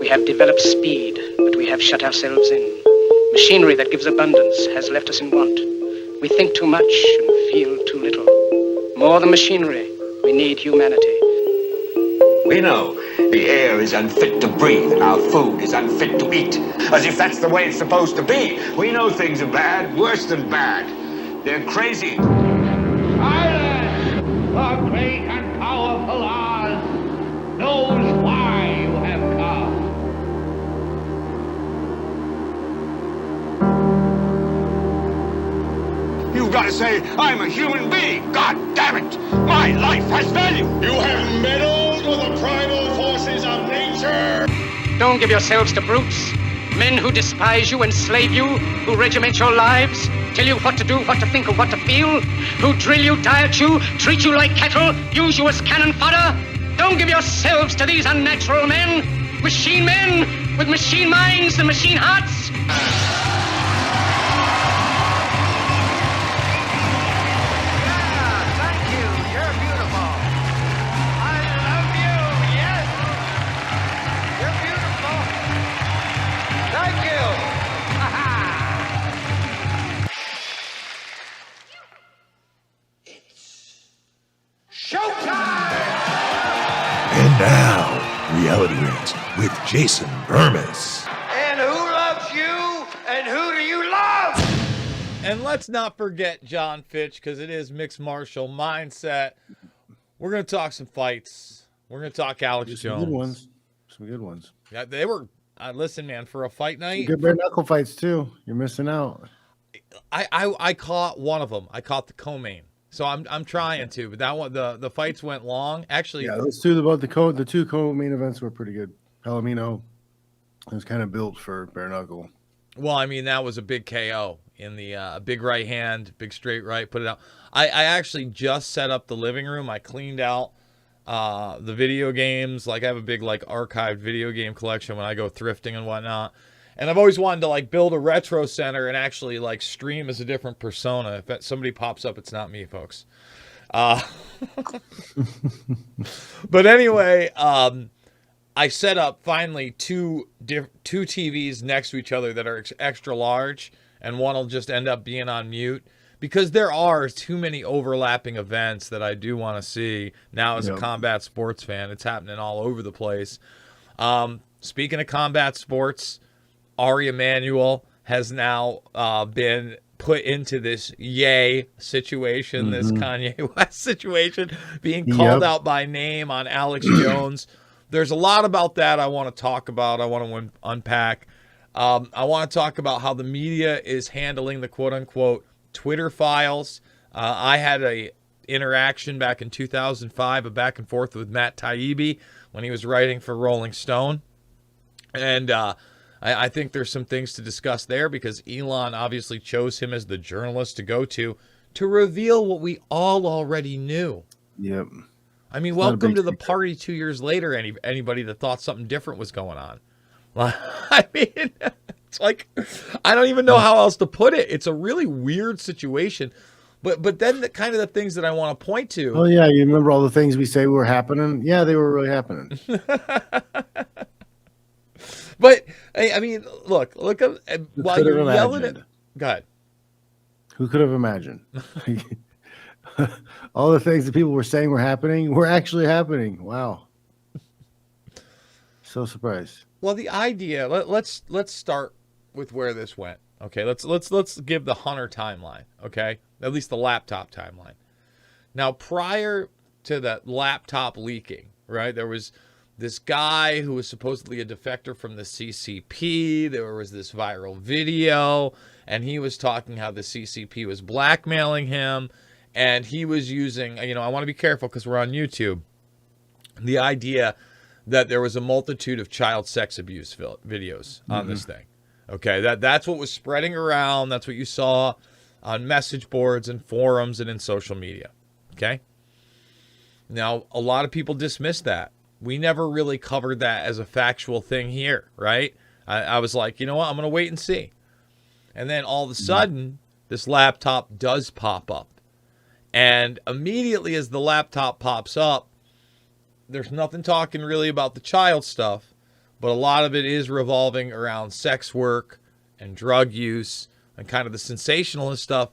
We have developed speed, but we have shut ourselves in. Machinery that gives abundance has left us in want. We think too much and feel too little. More than machinery, we need humanity. We know the air is unfit to breathe and our food is unfit to eat, as if that's the way it's supposed to be. We know things are bad, worse than bad. They're crazy. Silence! The great and powerful Oz knows why you have come. You've got to say, I'm a human being. God damn it! My life has value. You have meddled with the primal forces of nature. Don't give yourselves to brutes. Men who despise you, enslave you, who regiment your lives, tell you what to do, what to think, or what to feel, who drill you, diet you, treat you like cattle, use you as cannon fodder. Don't give yourselves to these unnatural men with machine minds and machine hearts. And now, Reality Rants with Jason Bermas. And who loves you? And who do you love? And let's not forget John Fitch, because it is mixed martial mindset. We're going to talk some fights. We're going to talk Alex Jones. Some good ones. Yeah, they were. Listen, man, for a fight night, some good bare knuckle fights too. You're missing out. I caught one of them. I caught the co-main. So I'm trying to, but that one, the fights went long. Actually, yeah, those two, the two co-main events were pretty good. Palomino was kind of built for bare knuckle. Well, I mean, that was a big KO in the big right hand, big straight right, put it out. I actually just set up the living room. I cleaned out the video games. Like, I have a big archived video game collection when I go thrifting and whatnot. And I've always wanted to build a retro center and actually stream as a different persona. If somebody pops up, it's not me, folks. But anyway, I set up finally two TVs next to each other that are extra large, and one will just end up being on mute because there are too many overlapping events that I do want to see now as a combat sports fan. It's happening all over the place. Speaking of combat sports, Ari Emanuel has now been put into this situation, this Kanye West situation, being called out by name on Alex Jones. There's a lot about that I want to talk about. I want to unpack. I want to talk about how the media is handling the quote-unquote Twitter files. I had a interaction back in 2005, a back and forth with Matt Taibbi when he was writing for Rolling Stone. And I think there's some things to discuss there because Elon obviously chose him as the journalist to go to reveal what we all already knew. Yep. I mean, welcome to the party 2 years later, anybody that thought something different was going on. I mean, it's I don't even know how else to put it. It's a really weird situation. But then the kind of the things that I want to point to. Oh, yeah. You remember all the things we say were happening? Yeah, they were really happening. But I mean, look at while you're yelling at. Go ahead. Who could have imagined? All the things that people were saying were happening were actually happening. Wow. So surprised. Well, the idea. Let's start with where this went. Okay, let's give the Hunter timeline. Okay, at least the laptop timeline. Now, prior to that laptop leaking, right? There was this guy who was supposedly a defector from the CCP. There was this viral video, and he was talking how the CCP was blackmailing him, and he was using, I want to be careful because we're on YouTube, the idea that there was a multitude of child sex abuse videos on this thing. Okay, that's what was spreading around. That's what you saw on message boards and forums and in social media. Okay? Now, a lot of people dismiss that. We never really covered that as a factual thing here, right? I was like, you know what? I'm going to wait and see. And then all of a sudden, this laptop does pop up. And immediately as the laptop pops up, there's nothing talking really about the child stuff, but a lot of it is revolving around sex work and drug use and kind of the sensationalist stuff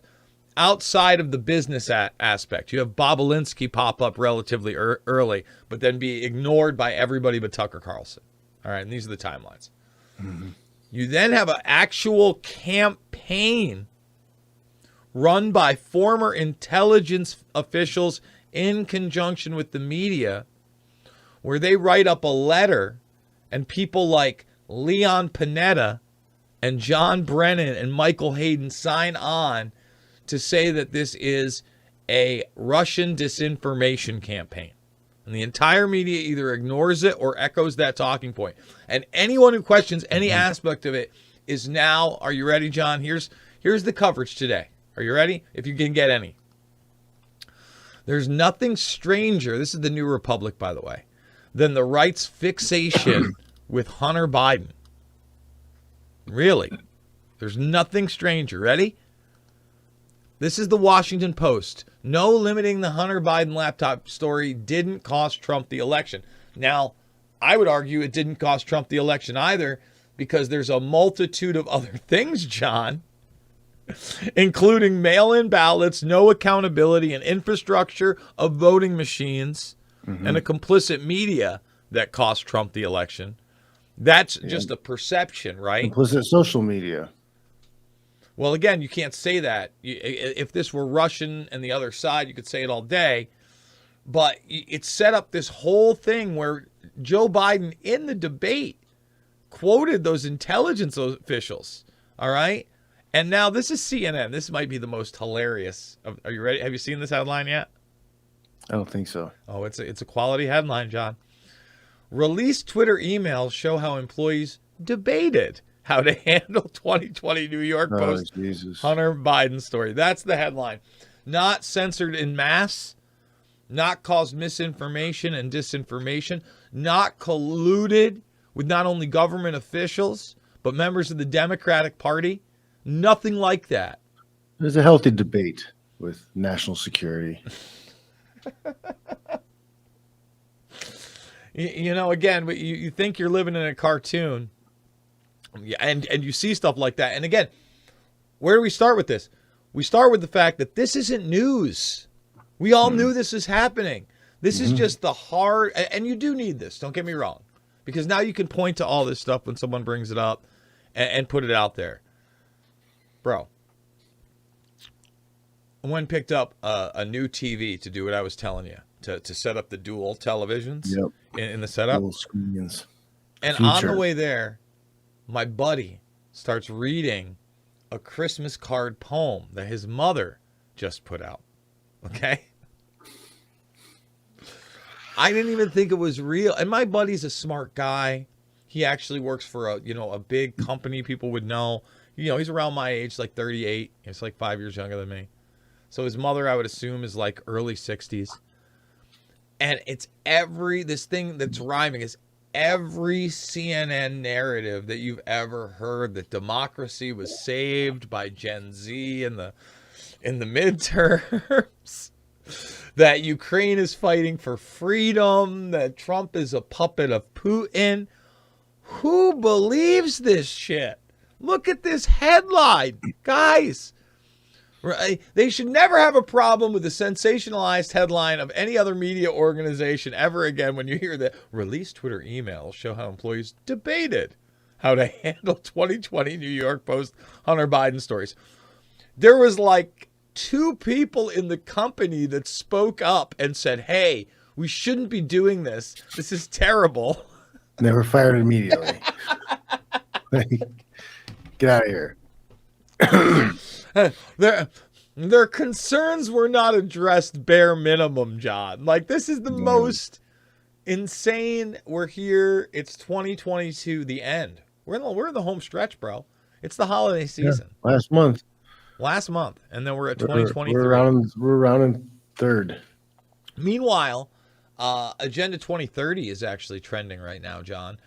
outside of the business aspect. You have Bobolinsky pop up relatively early, but then be ignored by everybody but Tucker Carlson. All right, and these are the timelines. Mm-hmm. You then have an actual campaign run by former intelligence officials in conjunction with the media, where they write up a letter and people like Leon Panetta and John Brennan and Michael Hayden sign on to say that this is a Russian disinformation campaign. And the entire media either ignores it or echoes that talking point. And anyone who questions any aspect of it is now, are you ready, John? Here's the coverage today. Are you ready? If you can get any. There's nothing stranger, this is the New Republic, by the way, than the right's fixation with Hunter Biden. Really. There's nothing stranger. Ready? This is the Washington Post. No, limiting the Hunter Biden laptop story didn't cost Trump the election. Now, I would argue it didn't cost Trump the election either, because there's a multitude of other things, John, including mail-in ballots, no accountability, and infrastructure of voting machines, and a complicit media that cost Trump the election. That's just a perception, right? Complicit social media. Well, again, you can't say that. If this were Russian and the other side, you could say it all day. But it set up this whole thing where Joe Biden, in the debate, quoted those intelligence officials. All right? And now this is CNN. This might be the most hilarious. Are you ready? Have you seen this headline yet? I don't think so. Oh, it's a quality headline, John. Released Twitter emails show how employees debated how to handle 2020 New York Post Hunter Biden story. That's the headline. Not censored in mass, not caused misinformation and disinformation, not colluded with not only government officials, but members of the Democratic Party. Nothing like that. There's a healthy debate with national security. Again, you think you're living in a cartoon. And you see stuff like that. And again, where do we start with this? We start with the fact that this isn't news. We all knew this was happening. This is just the hard, and you do need this, don't get me wrong, because now you can point to all this stuff when someone brings it up and put it out there. Bro, I went and picked up a new TV to do what I was telling you, to set up the dual televisions in the setup. Dual screens. And on the way there, my buddy starts reading a Christmas card poem that his mother just put out. Okay? I didn't even think it was real. And my buddy's a smart guy. He actually works for a big company people would know. He's around my age, like 38. He's like 5 years younger than me. So his mother, I would assume, is like early 60s. And it's this thing that's rhyming is every CNN narrative that you've ever heard, that democracy was saved by Gen Z in the midterms, that Ukraine is fighting for freedom, that Trump is a puppet of Putin. Who believes this shit? Look at this headline, guys. Right? They should never have a problem with the sensationalized headline of any other media organization ever again when you hear that released Twitter emails show how employees debated how to handle 2020 New York Post Hunter Biden stories. There was like 2 people in the company that spoke up and said, hey, we shouldn't be doing this. This is terrible. They were fired immediately. Get out of here. Their concerns were not addressed bare minimum, John. Like, this is the most insane. We're here. It's 2022, the end. We're in the home stretch, bro. It's the holiday season. Yeah, last month. And then we're at 2023. We're around in third. Meanwhile, Agenda 2030 is actually trending right now, John,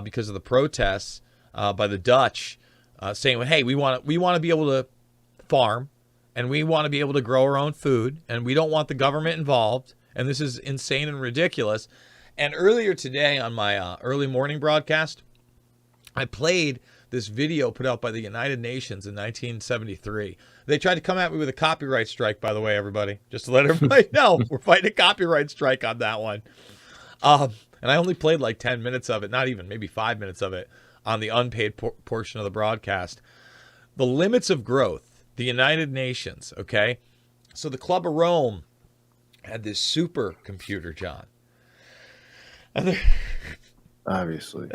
because of the protests by the Dutch saying, hey, we want to be able to farm, and we want to be able to grow our own food, and we don't want the government involved, and this is insane and ridiculous. And earlier today on my early morning broadcast, I played this video put out by the United Nations in 1973. They tried to come at me with a copyright strike, by the way, everybody. Just to let everybody know, we're fighting a copyright strike on that one. And I only played like 10 minutes of it, not even, maybe 5 minutes of it on the unpaid portion of the broadcast. The limits of growth, the United Nations, okay? So the Club of Rome had this supercomputer, John. And obviously.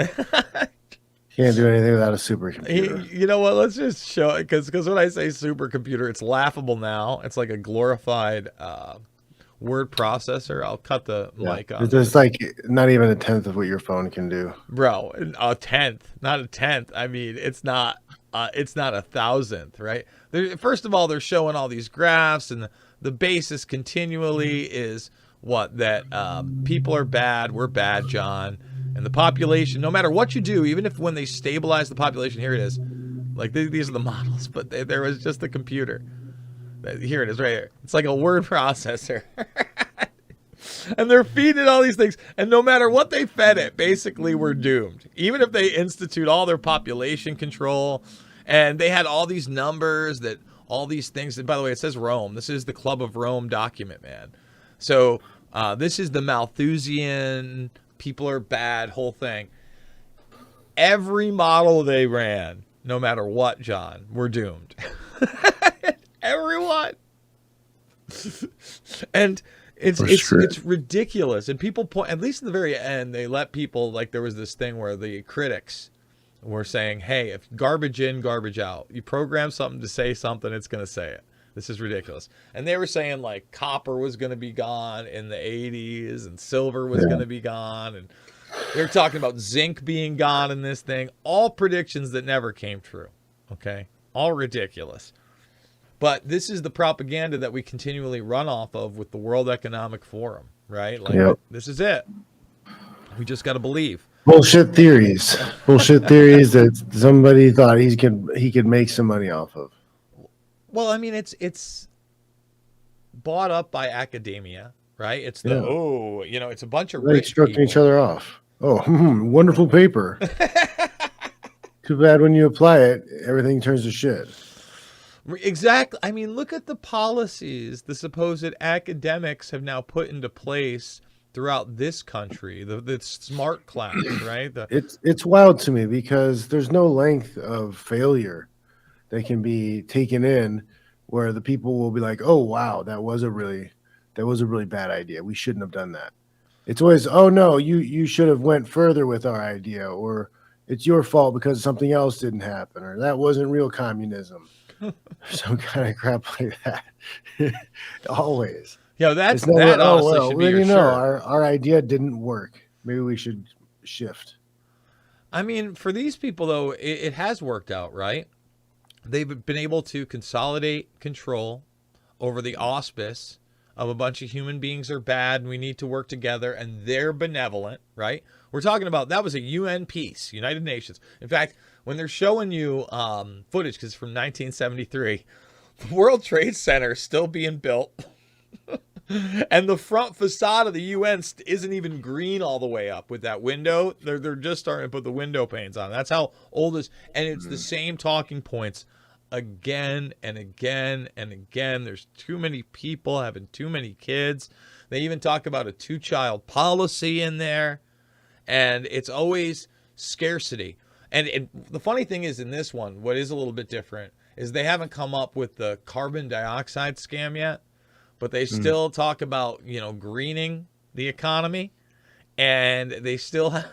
Can't do anything without a supercomputer. You know what? Let's just show it, because when I say supercomputer, it's laughable now. It's like a glorified word processor. I'll cut the mic off. It's like not even a tenth of what your phone can do, bro. A tenth, not a tenth. I mean, it's not a thousandth, right? First of all, they're showing all these graphs, and the basis continually is that people are bad. We're bad, John. And the population, no matter what you do, even if when they stabilize the population, here it is. Like these are the models, but there was just the computer. Here it is right here. It's like a word processor. And they're feeding all these things. And no matter what they fed it, basically we're doomed. Even if they institute all their population control, and they had all these numbers, that all these things. And by the way, it says Rome. This is the Club of Rome document, man. So this is the Malthusian, people are bad, whole thing. Every model they ran, no matter what, John, we're doomed. Everyone. And it's ridiculous. And people point, at least in the very end, they let people, like there was this thing where the critics were saying, hey, if garbage in, garbage out, you program something to say something, it's going to say it. This is ridiculous. And they were saying like copper was going to be gone in the 80s and silver was going to be gone. And they were talking about zinc being gone in this thing. All predictions that never came true. Okay. All ridiculous. But this is the propaganda that we continually run off of with the World Economic Forum, right? Like this is it. We just got to believe. Bullshit theories. Bullshit theories that somebody thought he could make some money off of. Well, I mean, it's bought up by academia, right? It's it's a bunch of rich instructing people. Each other off. Oh, wonderful paper. Too bad when you apply it, everything turns to shit. Exactly. I mean, look at the policies the supposed academics have now put into place throughout this country. The smart class, right? It's wild to me because there's no length of failure that can be taken in where the people will be like, oh wow, that was a really bad idea. We shouldn't have done that. It's always, oh no, you should have went further with our idea, or it's your fault because something else didn't happen, or that wasn't real communism. Some kind of crap like that. Always. Yeah, that honestly should be your shirt. Our idea didn't work. Maybe we should shift. I mean, for these people though, it has worked out, right? They've been able to consolidate control over the auspice of a bunch of human beings are bad and we need to work together, and they're benevolent, right? We're talking about, that was a UN peace, United Nations. In fact, when they're showing you footage, because it's from 1973, the World Trade Center is still being built. And the front facade of the UN isn't even green all the way up with that window. They're just starting to put the window panes on. That's how old it is. And it's the same talking points again and again and again. There's too many people having too many kids. They even talk about a 2-child policy in there. And it's always scarcity. And the funny thing is, in this one, what is a little bit different is they haven't come up with the carbon dioxide scam yet, but they still talk about, greening the economy, and they still have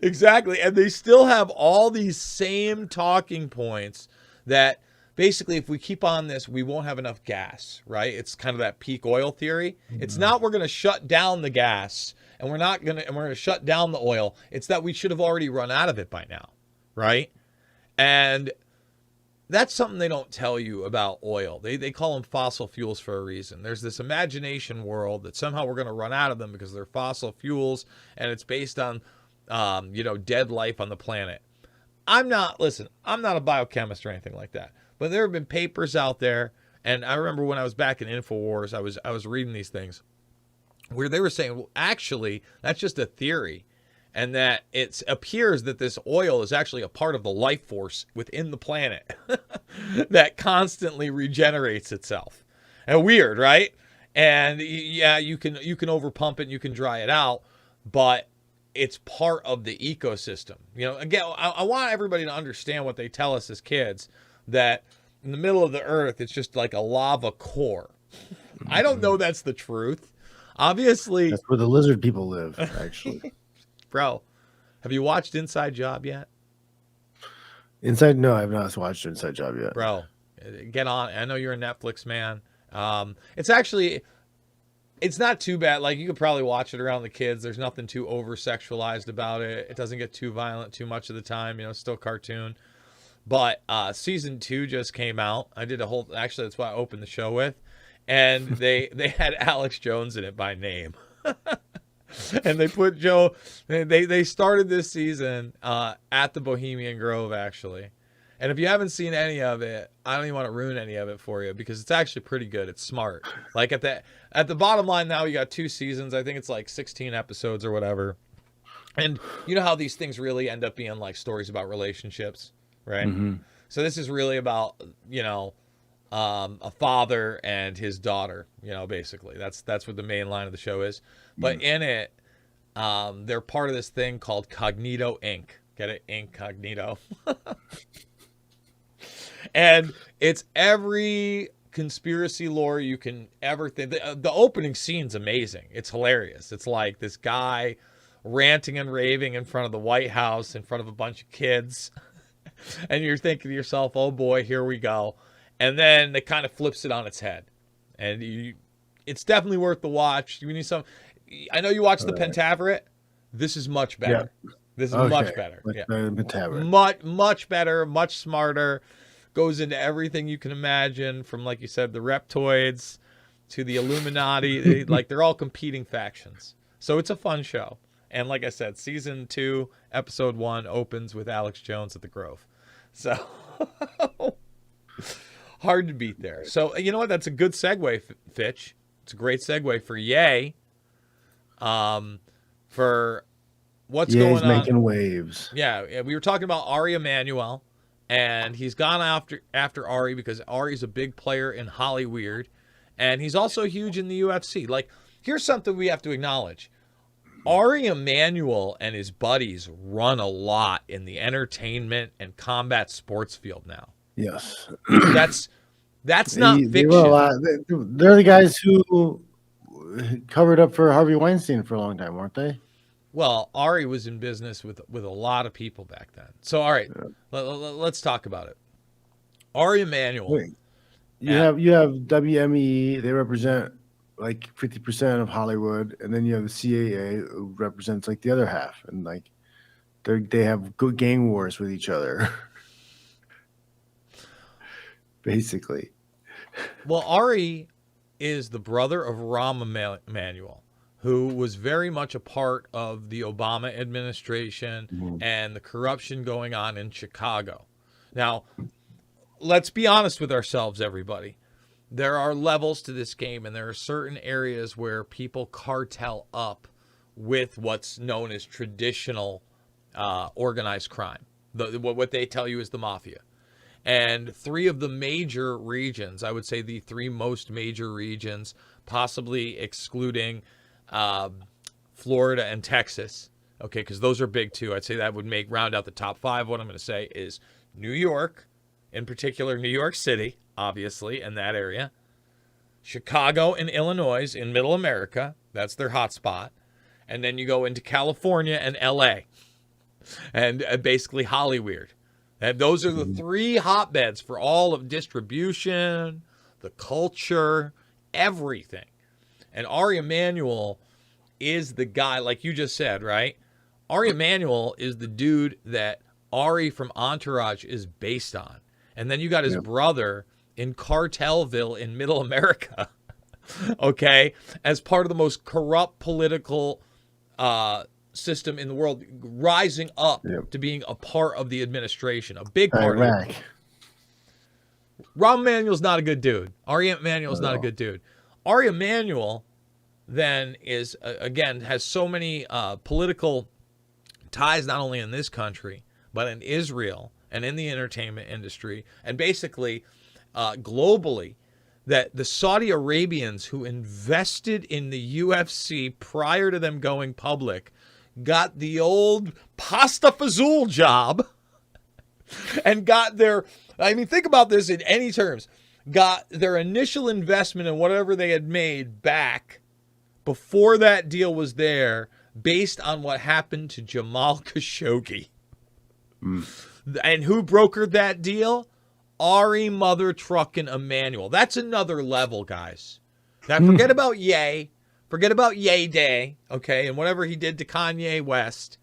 exactly. And they still have all these same talking points that basically, if we keep on this, we won't have enough gas, right? It's kind of that peak oil theory. It's not, we're going to shut down the gas and we're going to shut down the oil. It's that we should have already run out of it by now, right? And that's something they don't tell you about oil. They call them fossil fuels for a reason. There's this imagination world that somehow we're going to run out of them because they're fossil fuels, and it's based on, dead life on the planet. I'm not a biochemist or anything like that, but there have been papers out there, and I remember when I was back in InfoWars, I was reading these things where they were saying, well, actually, that's just a theory. And that it appears that this oil is actually a part of the life force within the planet that constantly regenerates itself. And weird, right? And yeah, you can overpump it and you can dry it out, but it's part of the ecosystem. You know, again, I want everybody to understand what they tell us as kids, that in the middle of the earth, it's just like a lava core. I don't know that's the truth. Obviously. That's where the lizard people live, actually. Bro, have you watched Inside Job yet? Inside? No, I've not watched Inside Job yet. Bro, get on. I know you're a Netflix man. It's not too bad. Like, you could probably watch it around the kids. There's nothing too over-sexualized about it. It doesn't get too violent too much of the time. You know, still cartoon. But season 2 just came out. I did a whole... Actually, that's what I opened the show with. And they had Alex Jones in it by name. And they put Joe... They started this season at the Bohemian Grove, actually. And if you haven't seen any of it, I don't even want to ruin any of it for you, because it's actually pretty good. It's smart. Like, at the bottom line now, you got 2 seasons. I think it's like 16 episodes or whatever. And you know how these things really end up being like stories about relationships, right? Mm-hmm. So this is really about, you know, a father and his daughter, you know, basically. That's what the main line of the show is. But in it, they're part of this thing called Cognito Inc. Get it? Incognito. And it's every conspiracy lore you can ever think. The opening scene's amazing. It's hilarious. It's like this guy ranting and raving in front of the White House, in front of a bunch of kids. And you're thinking to yourself, oh boy, here we go. And then it kind of flips it on its head. And it's definitely worth the watch. You need some. I know you watched the Pentaveret. This is much better. Yeah. This is much better. Much better, much smarter. Goes into everything you can imagine, from, like you said, the reptoids to the Illuminati. They're all competing factions. So it's a fun show. And like I said, season 2, episode 1 opens with Alex Jones at the Grove. So hard to beat there. So you know what? That's a good segue, Fitch. It's a great segue for Ye. For what's going on. Making waves. Yeah, we were talking about Ari Emanuel. And he's gone after Ari because Ari's a big player in Hollyweird. And he's also huge in the UFC. Like, here's something we have to acknowledge. Ari Emanuel and his buddies run a lot in the entertainment and combat sports field now. Yes. That's not fiction. They're the guys who covered up for Harvey Weinstein for a long time, weren't they? Well, Ari was in business with a lot of people back then. So, all right, let's talk about it. Ari Emanuel. Wait. You have WME. They represent like 50% of Hollywood, and then you have the CAA, who represents like the other half, and like they have good gang wars with each other, basically. Well, Ari is the brother of Rahm Emanuel, who was very much a part of the Obama administration and the corruption going on in Chicago. Now, let's be honest with ourselves, everybody. There are levels to this game, and there are certain areas where people cartel up with what's known as traditional organized crime. What they tell you is the mafia. And 3 of the major regions, I would say the 3 most major regions, possibly excluding Florida and Texas, okay, because those are big too. I'd say that would round out the top 5. What I'm going to say is New York, in particular New York City, obviously, in that area, Chicago and Illinois in Middle America, that's their hot spot, and then you go into California and LA, and basically Hollyweird. And those are the 3 hotbeds for all of distribution, the culture, everything. And Ari Emanuel is the guy, like you just said, right? Ari Emanuel is the dude that Ari from Entourage is based on. And then you got his brother in Cartelville in Middle America, okay, as part of the most corrupt political system in the world, rising up to being a part of the administration, a big part of it. Rahm Emanuel's not a good dude. Ari Emanuel's not a good dude. Ari Emanuel then is, again, has so many political ties, not only in this country, but in Israel and in the entertainment industry, and basically globally, that the Saudi Arabians who invested in the UFC prior to them going public got the old pasta fazool job and got their, I mean, think about this in any terms, got their initial investment in whatever they had made back before that deal was there, based on what happened to Jamal Khashoggi. And who brokered that deal? Ari Mother Truckin' Emanuel. That's another level, guys. Now, forget about Ye. Forget about Ye Day, okay, and whatever he did to Kanye West.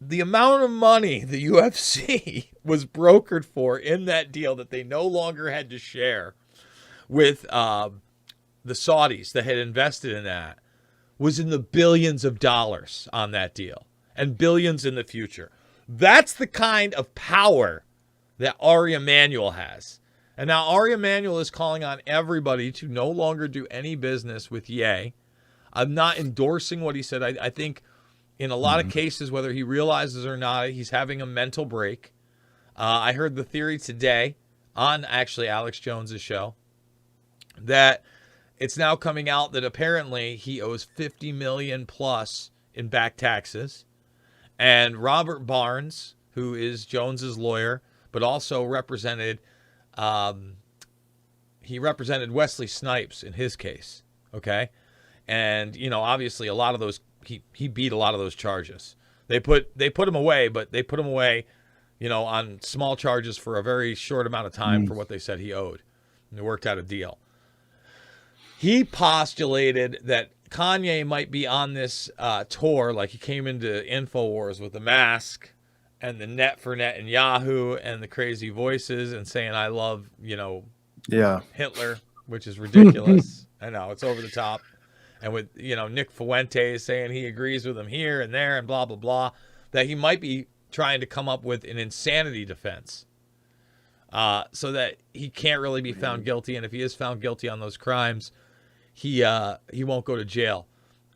The amount of money the UFC was brokered for in that deal that they no longer had to share with the Saudis that had invested in that was in the billions of dollars on that deal, and billions in the future. That's the kind of power that Ari Emanuel has. And now Ari Emanuel is calling on everybody to no longer do any business with Ye. I'm not endorsing what he said. I think in a lot of cases, whether he realizes or not, he's having a mental break. I heard the theory today on actually Alex Jones's show that it's now coming out that apparently he owes $50 million plus in back taxes. And Robert Barnes, who is Jones's lawyer, but also represented, he represented Wesley Snipes in his case, okay? And, you know, obviously a lot of those, he beat a lot of those charges. They put him away, but they put him away, you know, on small charges for a very short amount of time for what they said he owed. And they worked out a deal. He postulated that Kanye might be on this tour, like he came into InfoWars with the mask and the net for Netanyahu and the crazy voices and saying, I love, you know, Hitler, which is ridiculous. I know, it's over the top. And with, you know, Nick Fuentes saying he agrees with him here and there and blah, blah, blah, that he might be trying to come up with an insanity defense so that he can't really be found guilty. And if he is found guilty on those crimes, he won't go to jail.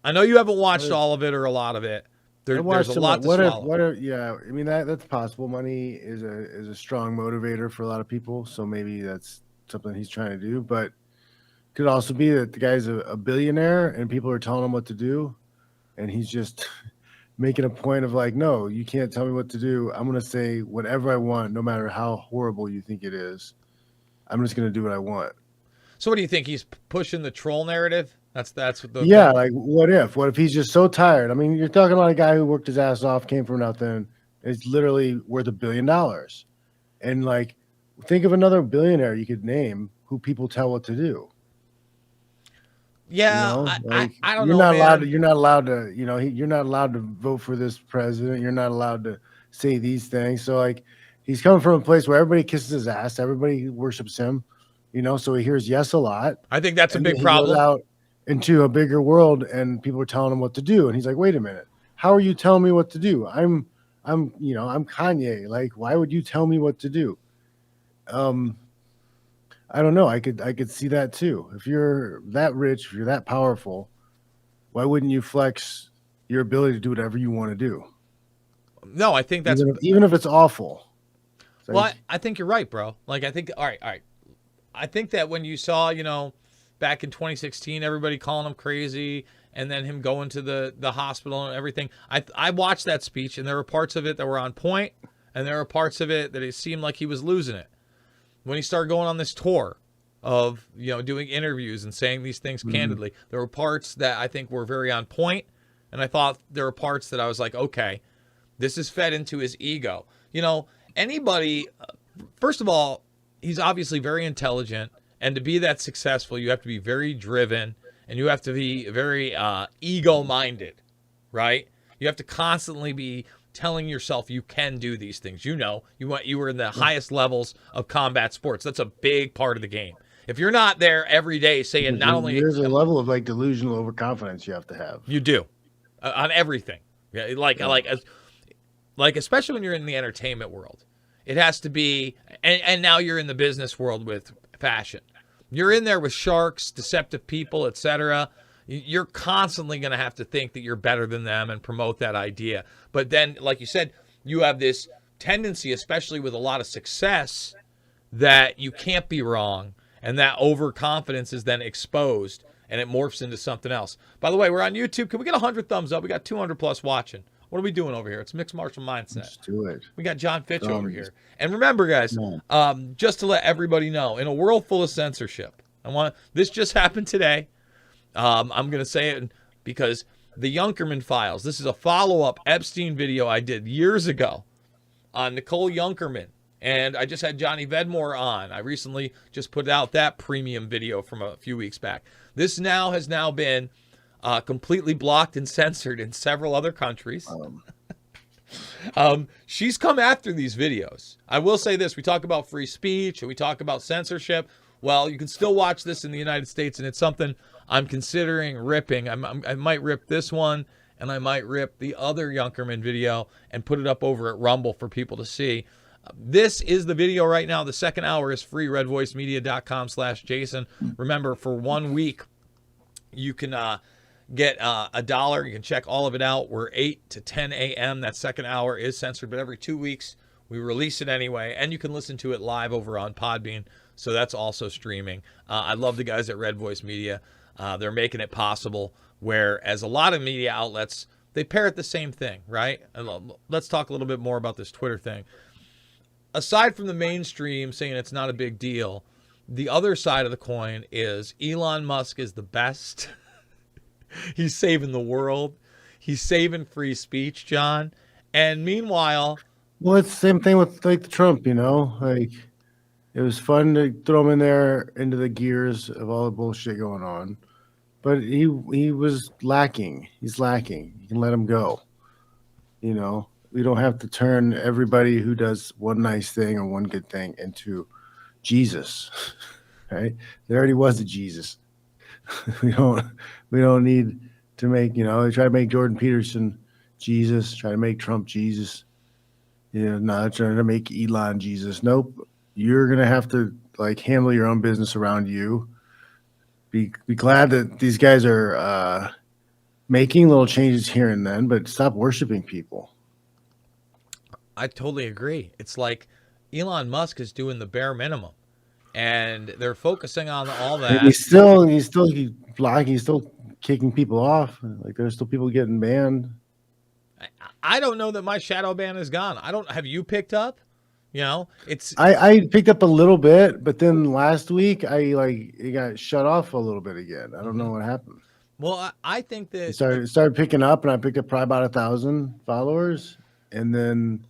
I know you haven't watched all of it or a lot of it. There's a lot to swallow. Yeah, I mean, that's possible. Money is a strong motivator for a lot of people, so maybe that's something he's trying to do. But could also be that the guy's a billionaire and people are telling him what to do, and he's just making a point of like, no, you can't tell me what to do. I'm going to say whatever I want, no matter how horrible you think it is. I'm just going to do what I want. So what do you think? He's pushing the troll narrative? That's what the like what if he's just so tired? I mean, you're talking about a guy who worked his ass off, came from nothing. It's literally worth $1 billion. And like, think of another billionaire you could name who people tell what to do. Yeah, you know? I don't know. You're not allowed to, you know, you're not allowed to vote for this president. You're not allowed to say these things. So like, he's coming from a place where everybody kisses his ass, everybody worships him, you know. So he hears yes a lot. I think that's a big problem. Goes out into a bigger world, and people are telling him what to do, and he's like, "Wait a minute, how are you telling me what to do? I'm Kanye. Like, why would you tell me what to do?" I don't know. I could see that too. If you're that rich, if you're that powerful, why wouldn't you flex your ability to do whatever you want to do? No, I think that's even if it's awful. Like, well, I think you're right, bro. Like, I think all right. I think that when you saw, you know, back in 2016, everybody calling him crazy, and then him going to the hospital and everything. I watched that speech, and there were parts of it that were on point, and there were parts of it that it seemed like he was losing it. When he started going on this tour of, you know, doing interviews and saying these things candidly, there were parts that I think were very on point, and I thought there were parts that I was like, okay, this is fed into his ego. You know, anybody, first of all, he's obviously very intelligent, and to be that successful, you have to be very driven, and you have to be very ego-minded, right? You have to constantly be telling yourself you can do these things. You know, you were in the highest levels of combat sports. That's a big part of the game. If you're not there every day saying not only... There's a level of like delusional overconfidence you have to have. You do. On everything. Yeah, like especially when you're in the entertainment world. It has to be... And now you're in the business world with fashion. You're in there with sharks, deceptive people, etc. You're constantly going to have to think that you're better than them and promote that idea. But then, like you said, you have this tendency, especially with a lot of success, that you can't be wrong. And that overconfidence is then exposed and it morphs into something else. By the way, we're on YouTube. Can we get 100 thumbs up? We got 200 plus watching. What are we doing over here? It's Mixed Martial Mindset. Let's do it. We got John Fitch over here. And remember, guys, just to let everybody know, in a world full of censorship, this just happened today. I'm going to say it because the Junkerman files. This is a follow-up Epstein video I did years ago on Nicole Junkerman. And I just had Johnny Vedmore on. I recently just put out that premium video from a few weeks back. This has now been completely blocked and censored in several other countries. She's come after these videos. I will say this. We talk about free speech and we talk about censorship. Well, you can still watch this in the United States, and it's something I'm considering ripping. I might rip this one, and I might rip the other Junkerman video and put it up over at Rumble for people to see. This is the video right now. The second hour is free, redvoicemedia.com/Jason. Remember, for 1 week, you can get $1. You can check all of it out. We're 8 to 10 a.m. That second hour is censored, but every 2 weeks we release it anyway, and you can listen to it live over on Podbean, so that's also streaming. I love the guys at Red Voice Media. They're making it possible, whereas a lot of media outlets, they parrot the same thing, right? Let's talk a little bit more about this Twitter thing. Aside from the mainstream saying it's not a big deal, the other side of the coin is Elon Musk is the best. He's saving the world. He's saving free speech, John. And meanwhile... Well, it's the same thing with like the Trump, you know? Like, it was fun to throw him in there into the gears of all the bullshit going on. But he was lacking. He's lacking. You can let him go. You know? We don't have to turn everybody who does one nice thing or one good thing into Jesus, right? There already was a Jesus. we don't need to make, they try to make Jordan Peterson Jesus, try to make Trump Jesus. Not trying to make Elon Jesus. Nope. You're gonna have to handle your own business around you. Be glad that these guys are making little changes here and then, but stop worshiping people. I totally agree. It's like Elon Musk is doing the bare minimum, and they're focusing on all that. And he's still blocking. He's still kicking people off. Like there's still people getting banned. I don't know that my shadow ban is gone. Have you picked up? I picked up a little bit, but then last week it got shut off a little bit again. I don't know what happened. Well, I think that it started picking up, and I picked up probably about 1,000 followers, and then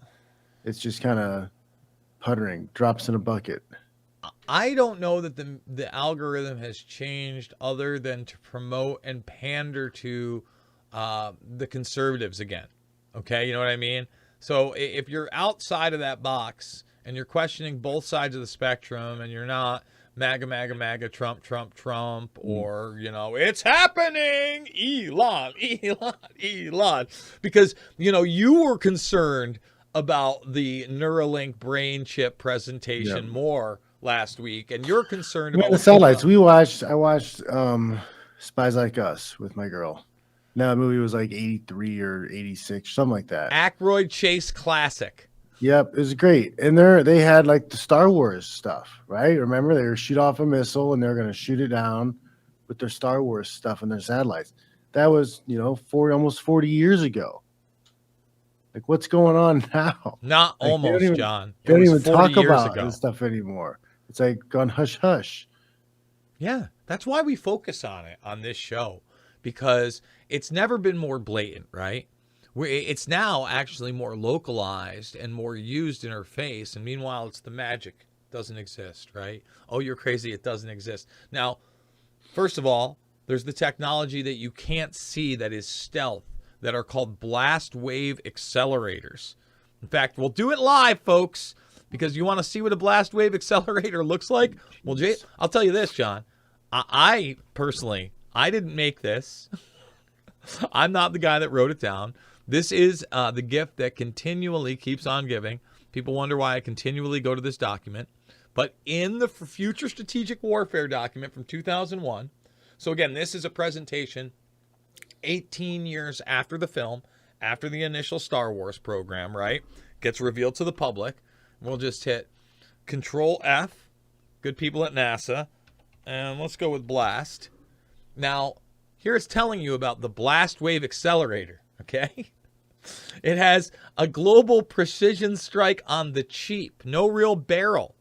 it's just kind of puttering, drops in a bucket. I don't know that the algorithm has changed other than to promote and pander to the conservatives again. Okay, you know what I mean? So if you're outside of that box and you're questioning both sides of the spectrum and you're not MAGA, Trump, or, it's happening, Elon. Because, you were concerned about the Neuralink brain chip presentation more last week, and you're concerned about the satellites. I watched Spies Like Us with my girl. Now the movie was like 83 or 86, something like that. Aykroyd Chase classic. Yep, it was great. And they had like the Star Wars stuff, right? Remember, they were shoot off a missile and they're going to shoot it down with their Star Wars stuff and their satellites. That was, almost 40 years ago. Like, what's going on now? Not almost, John. They don't even talk about this stuff anymore. It's like gone hush hush. Yeah, that's why we focus on it on this show, because it's never been more blatant, right? It's now actually more localized and more used in our face. And meanwhile, it's the magic. It doesn't exist, right? Oh, you're crazy. It doesn't exist. Now, first of all, there's the technology that you can't see that is stealth that are called blast wave accelerators. In fact, we'll do it live, folks, because you want to see what a blast wave accelerator looks like? Well, I'll tell you this, John. I personally, I didn't make this. I'm not the guy that wrote it down. This is the gift that continually keeps on giving. People wonder why I continually go to this document. But in the Future Strategic Warfare document from 2001, so again, this is a presentation 18 years after the film, after the initial Star Wars program, right? Gets revealed to the public. We'll just hit Control F, good people at NASA, and let's go with blast. Now, here it's telling you about the blast wave accelerator, okay? It has a global precision strike on the cheap, no real barrel.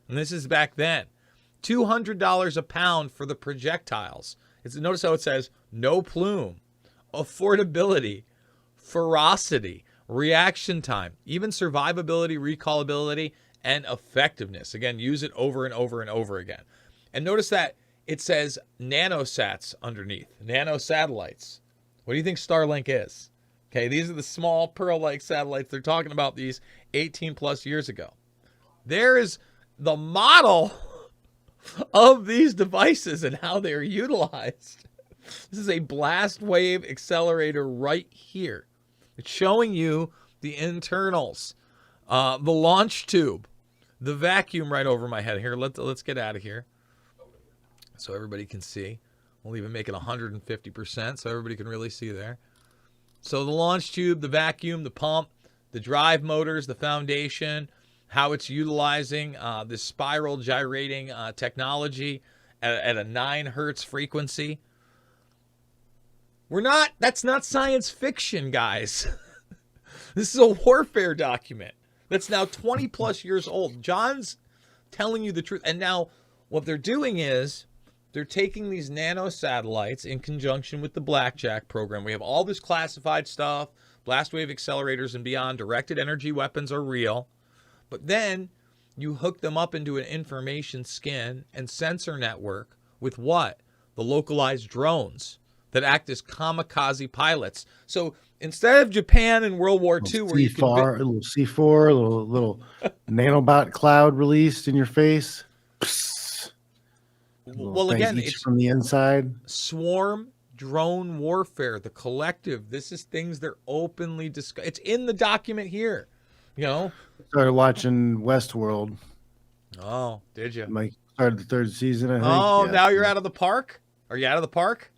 And this is back then. $200 a pound for the projectiles. Notice how it says no plume, affordability, ferocity, reaction time, even survivability, recallability, and effectiveness. Again, use it over and over and over again. And notice that it says nanosats underneath, nanosatellites. What do you think Starlink is? Okay, these are the small pearl-like satellites they're talking about these 18 plus years ago. There is the model of these devices and how they're utilized. This is a blast wave accelerator right here. It's showing you the internals, the launch tube, the vacuum right over my head. Here, let's get out of here so everybody can see. We'll even make it 150% so everybody can really see there. So the launch tube, the vacuum, the pump, the drive motors, the foundation, how it's utilizing this spiral gyrating technology at a 9 hertz frequency. That's not science fiction, guys. This is a warfare document that's now 20 plus years old. John's telling you the truth. And now what they're doing is they're taking these nano satellites in conjunction with the Blackjack program. We have all this classified stuff, blast wave accelerators and beyond. Directed energy weapons are real. But then you hook them up into an information skin and sensor network with what? The localized drones that act as kamikaze pilots. So instead of Japan in World War II, where you can a little C4, a little nanobot cloud released in your face. Well, again, it's from the inside. Swarm drone warfare, the collective. This is things they're openly discuss. It's in the document here. You know, started watching Westworld. Oh, did you? Like started the 3rd season. I think. Oh, yeah. Now you're out of the park. Are you out of the park?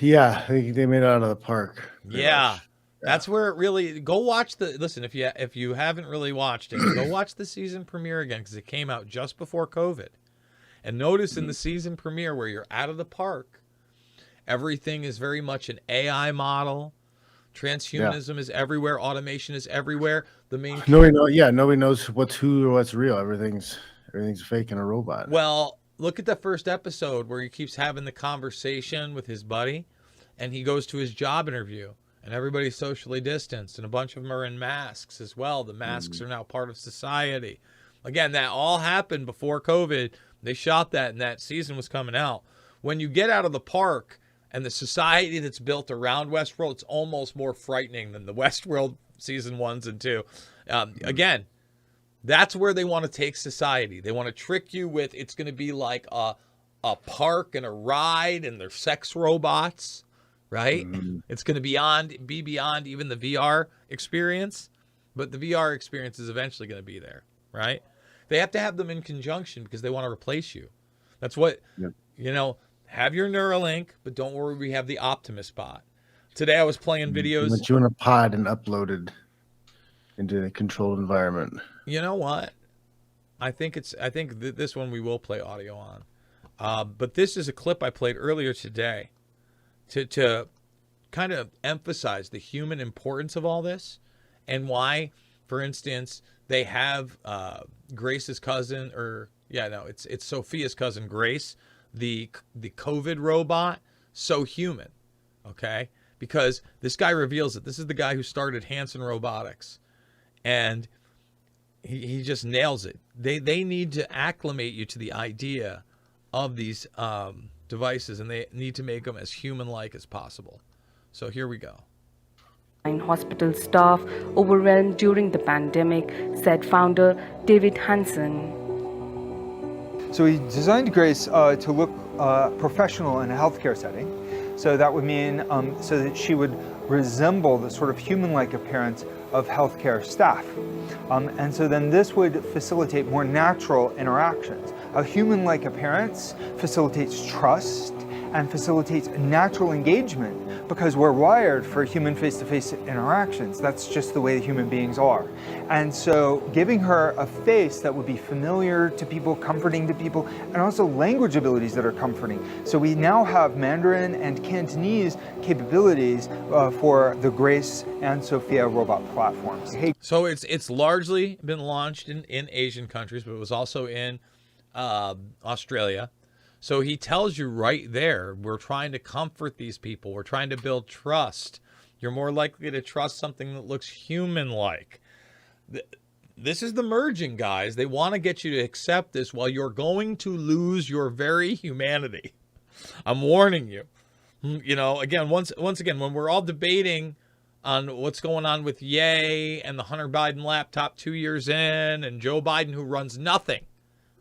Yeah, I think they made it out of the park. Yeah. That's where it really go watch the listen. If you haven't really watched it, go watch the season premiere again because it came out just before COVID. And notice in the season premiere where you're out of the park, everything is very much an AI model. Transhumanism is everywhere. Automation is everywhere. The main nobody knows what's who or what's real. Everything's fake and a robot. Well, look at the first episode where he keeps having the conversation with his buddy, and he goes to his job interview, and everybody's socially distanced, and a bunch of them are in masks as well. The masks are now part of society. Again, that all happened before COVID. They shot that, and that season was coming out. When you get out of the park and the society that's built around Westworld, it's almost more frightening than the Westworld season 1s and 2. Again, that's where they want to take society. They want to trick you with it's going to be like a park and a ride, and they're sex robots, right? It's going to be beyond even the VR experience, but the VR experience is eventually going to be there, right? They have to have them in conjunction because they want to replace you. That's what, have your Neuralink, but don't worry, we have the Optimus bot. Today I was playing videos. Put you in a pod and uploaded into a controlled environment. You know what? I think this one we will play audio on. But this is a clip I played earlier today to kind of emphasize the human importance of all this and why, for instance, they have Grace's cousin, it's Sophia's cousin Grace, the COVID robot, so human, okay? Because this guy reveals that this is the guy who started Hanson Robotics, and he just nails it. They need to acclimate you to the idea of these devices, and they need to make them as human-like as possible. So here we go. Hospital staff overwhelmed during the pandemic, said founder David Hanson. So we designed Grace to look professional in a healthcare setting. So that would mean so that she would resemble the sort of human-like appearance of healthcare staff. And so then this would facilitate more natural interactions. A human-like appearance facilitates trust and facilitates natural engagement because we're wired for human face-to-face interactions. That's just the way human beings are. And so giving her a face that would be familiar to people, comforting to people, and also language abilities that are comforting. So we now have Mandarin and Cantonese capabilities for the Grace and Sophia robot platforms. So it's largely been launched in Asian countries, but it was also in Australia. So he tells you right there, we're trying to comfort these people. We're trying to build trust. You're more likely to trust something that looks human-like. This is the merging, guys. They want to get you to accept this while you're going to lose your very humanity. I'm warning you. You know, again, once again, when we're all debating on what's going on with Ye and the Hunter Biden laptop 2 years in and Joe Biden who runs nothing.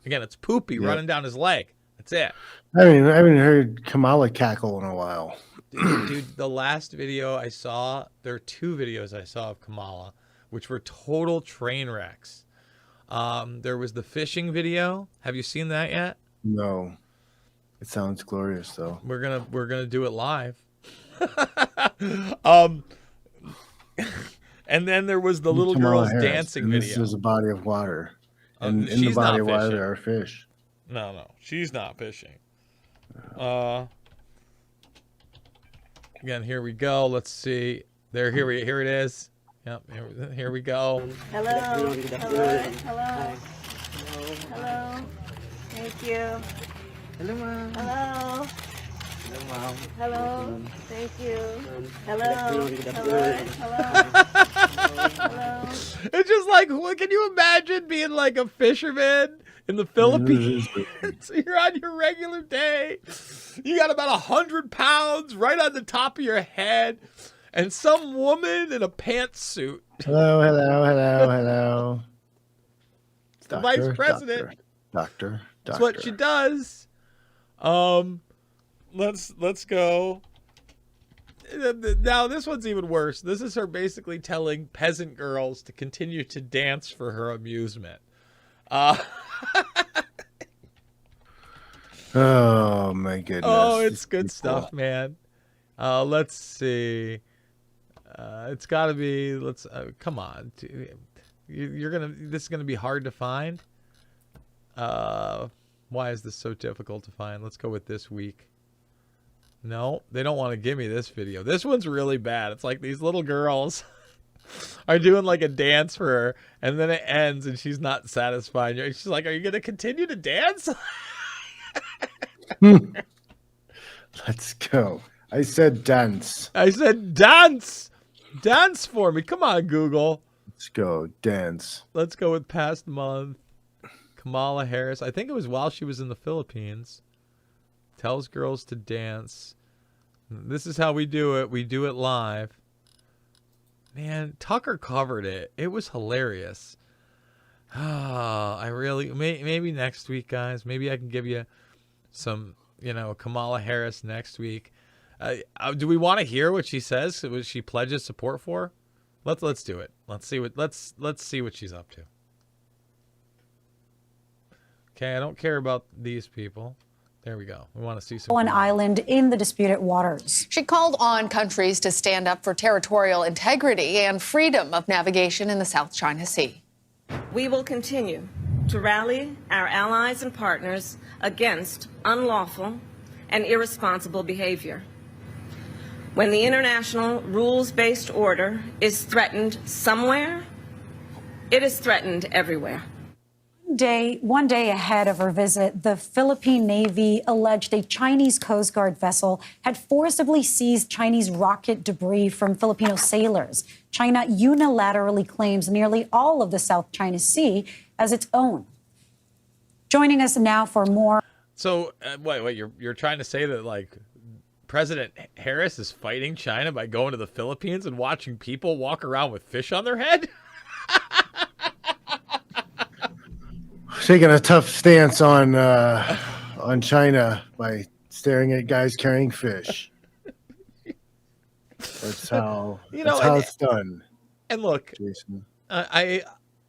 Again, it's poopy running down his leg. That's it. I haven't heard Kamala cackle in a while. Dude, the last video I saw, there are 2 videos I saw of Kamala, which were total train wrecks. There was the fishing video. Have you seen that yet? No. It sounds glorious though. We're gonna do it live. And then there was the little Kamala girls Harris, dancing and video. This is a body of water. And in the she's body not of water fishing. there are fish. No, she's not fishing. Again, here we go. Let's see. Here it is. Yep, here we go. Hello. Hello. Thank you. Hello, Mom. Hello. Hello, Mom. Hello. Thank you. Hello. Hello. It's just like, what can you imagine being like a fisherman in the Philippines? You're on your regular day. You got about 100 pounds right on the top of your head, and some woman in a pantsuit. Hello. It's the vice president. Doctor. That's what she does. Let's go. Now this one's even worse. This is her basically telling peasant girls to continue to dance for her amusement. Oh my goodness. Oh, it's good stuff, man. Let's see. It's got to be. Let's come on. This is gonna be hard to find. Why is this so difficult to find? Let's go with this week. No, they don't want to give me this video. This one's really bad. It's like these little girls are doing like a dance for her, and then it ends, and she's not satisfied. She's like, "Are you going to continue to dance?" Let's go. I said dance. Dance for me. Come on, Google. Let's go dance. Let's go with past month. Kamala Harris. I think it was while she was in the Philippines. Tells girls to dance. This is how we do it. We do it live. Man, Tucker covered it. It was hilarious. I really... Maybe next week, guys. Maybe I can give you some, Kamala Harris next week. Do we want to hear what she says? What she pledges support for? Let's do it. Let's see what she's up to. Okay, I don't care about these people. There we go. We want to see some. One island in the disputed waters. She called on countries to stand up for territorial integrity and freedom of navigation in the South China Sea. We will continue to rally our allies and partners against unlawful and irresponsible behavior. When the international rules-based order is threatened somewhere, it is threatened everywhere. One day ahead of her visit, the Philippine Navy alleged a Chinese Coast Guard vessel had forcibly seized Chinese rocket debris from Filipino sailors. China unilaterally claims nearly all of the South China Sea as its own. Joining us now for more. So, wait, you're trying to say that, like, President Harris is fighting China by going to the Philippines and watching people walk around with fish on their head? Taking a tough stance on China by staring at guys carrying fish. Or That's how. You That's know, how and, it's done. and look, Jason.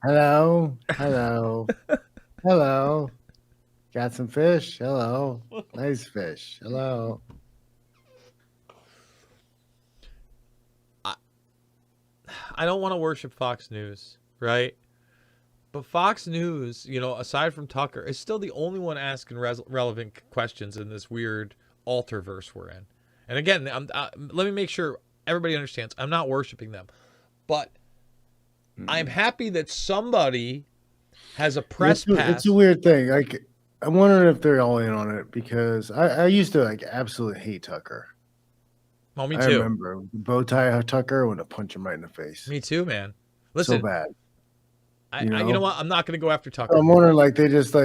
Hello. Hello. Got some fish? Hello. Nice fish. Hello. I don't want to worship Fox News, right? But Fox News, aside from Tucker, is still the only one asking relevant questions in this weird alterverse we're in. And again, let me make sure everybody understands. I'm not worshiping them. But I'm happy that somebody has a press pass. It's a weird thing. Like, I'm wondering if they're all in on it because I used to absolutely hate Tucker. Oh, me too. I remember bow tie Tucker. I want to punch him right in the face. Me too, man. Listen, so bad. You know what? I'm not going to go after Tucker. I'm wondering, they just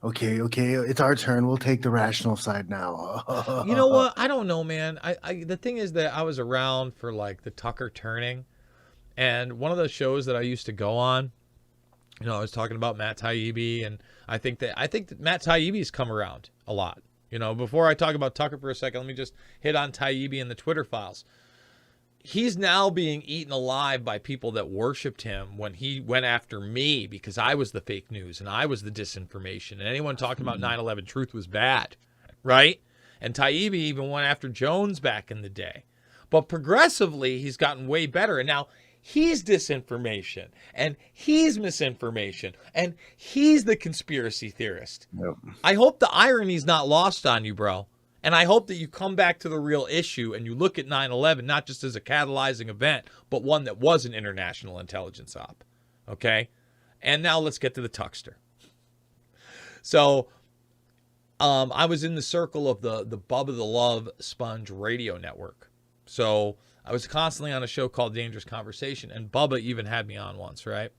okay, it's our turn. We'll take the rational side now. You know what? I don't know, man. The thing is that I was around for the Tucker turning, and one of the shows that I used to go on, I was talking about Matt Taibbi, and I think that Matt Taibbi's come around a lot. Before I talk about Tucker for a second, let me just hit on Taibbi and the Twitter files. He's now being eaten alive by people that worshipped him when he went after me because I was the fake news and I was the disinformation. And anyone talking about 9/11 truth was bad, right? And Taibbi even went after Jones back in the day. But progressively, he's gotten way better. And now he's disinformation and he's misinformation and he's the conspiracy theorist. Yep. I hope the irony's not lost on you, bro. And I hope that you come back to the real issue and you look at 9/11 not just as a catalyzing event, but one that was an international intelligence op. Okay? And now let's get to the Tuckster. So I was in the circle of the Bubba the Love Sponge radio network. So I was constantly on a show called Dangerous Conversation, and Bubba even had me on once, right?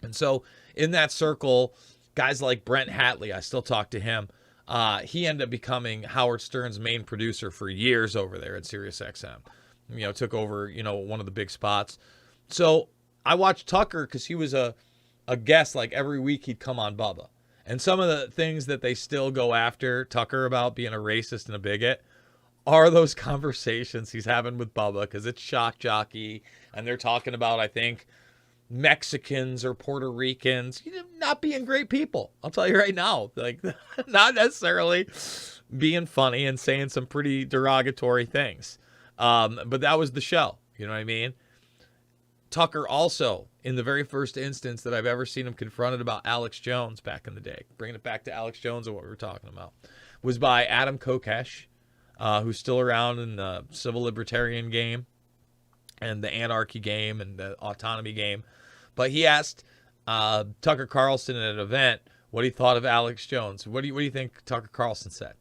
And so in that circle, guys like Brent Hatley, I still talk to him. He ended up becoming Howard Stern's main producer for years over there at SiriusXM. Took over, one of the big spots. So I watched Tucker because he was a guest. Every week he'd come on Bubba. And some of the things that they still go after Tucker about being a racist and a bigot are those conversations he's having with Bubba because it's shock jockey. And they're talking about, I think, Mexicans or Puerto Ricans not being great people. I'll tell you right now, not necessarily being funny and saying some pretty derogatory things. But that was the show. You know what I mean? Tucker also, in the very first instance that I've ever seen him confronted about Alex Jones back in the day, bringing it back to Alex Jones and what we were talking about, was by Adam Kokesh, who's still around in the civil libertarian game and the anarchy game and the autonomy game. But he asked Tucker Carlson at an event what he thought of Alex Jones. What do you think Tucker Carlson said?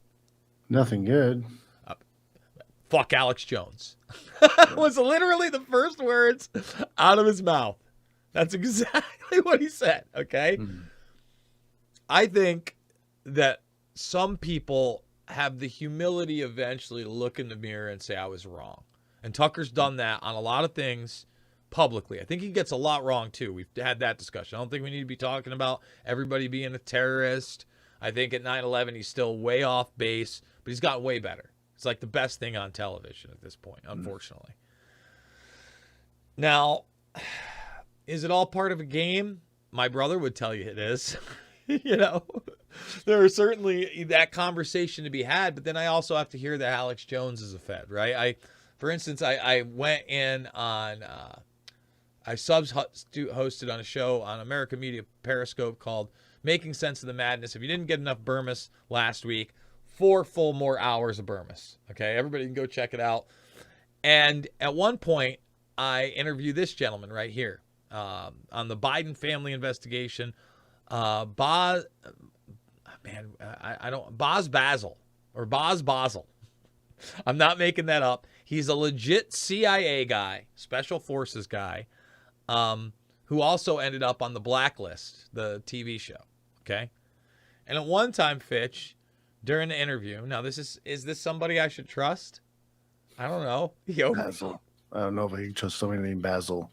Nothing good. Fuck Alex Jones. Was literally the first words out of his mouth. That's exactly what he said, okay? I think that some people have the humility eventually to look in the mirror and say, I was wrong. And Tucker's done that on a lot of things publicly. I think he gets a lot wrong, too. We've had that discussion. I don't think we need to be talking about everybody being a terrorist. I think at 9/11, he's still way off base, but he's gotten way better. It's like the best thing on television at this point, unfortunately. Now, is it all part of a game? My brother would tell you it is. There is certainly that conversation to be had, but then I also have to hear that Alex Jones is a Fed, right? For instance, I went in on, I hosted on a show on American Media Periscope called Making Sense of the Madness. If you didn't get enough Bermas last week, 4 full more hours of Bermas. Okay, everybody can go check it out. And at one point, I interviewed this gentleman right here on the Biden family investigation. Boz Basel. I'm not making that up. He's a legit CIA guy, special forces guy, who also ended up on the Blacklist, the TV show. Okay. And at one time, Fitch, during the interview, now is this somebody I should trust? I don't know. Basil. I don't know if I can trust somebody named Basil.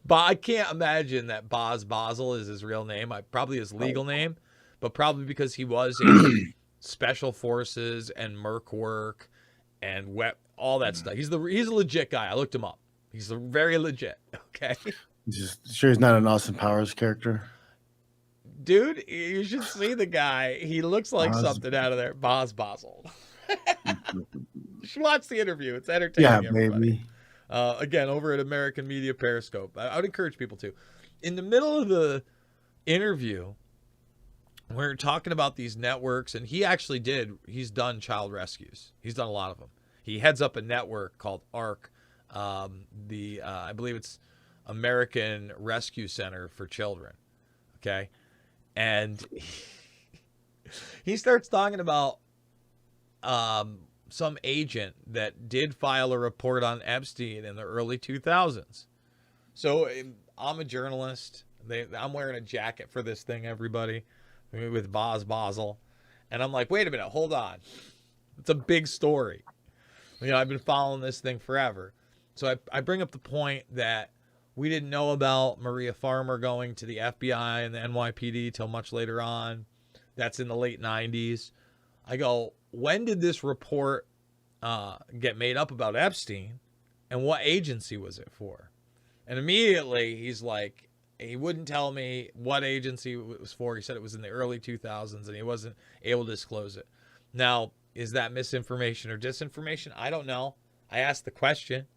But I can't imagine that Boz Basel is his real name. Probably his legal name, but probably because he was in special forces and merc work and all that stuff. He's a legit guy. I looked him up. He's very legit. Okay. Just sure he's not an Austin Powers character. Dude, you should see the guy. He looks like something out of there. Basel. You should watch the interview. It's entertaining. Yeah, everybody. baby. Again, over at American Media Periscope. I would encourage people to. In the middle of the interview, we're talking about these networks, and he's done child rescues. He's done a lot of them. He heads up a network called ARC, I believe it's American Rescue Center for Children. Okay. And he starts talking about some agent that did file a report on Epstein in the early 2000s. So I'm a journalist. I'm wearing a jacket for this thing, everybody, with Basel. And I'm like, wait a minute, hold on. It's a big story. I've been following this thing forever. So I bring up the point that we didn't know about Maria Farmer going to the FBI and the NYPD till much later on. That's in the late 90s. I go, when did this report get made up about Epstein, and what agency was it for? And immediately he's like, he wouldn't tell me what agency it was for. He said it was in the early 2000s, and he wasn't able to disclose it. Now, is that misinformation or disinformation? I don't know. I asked the question.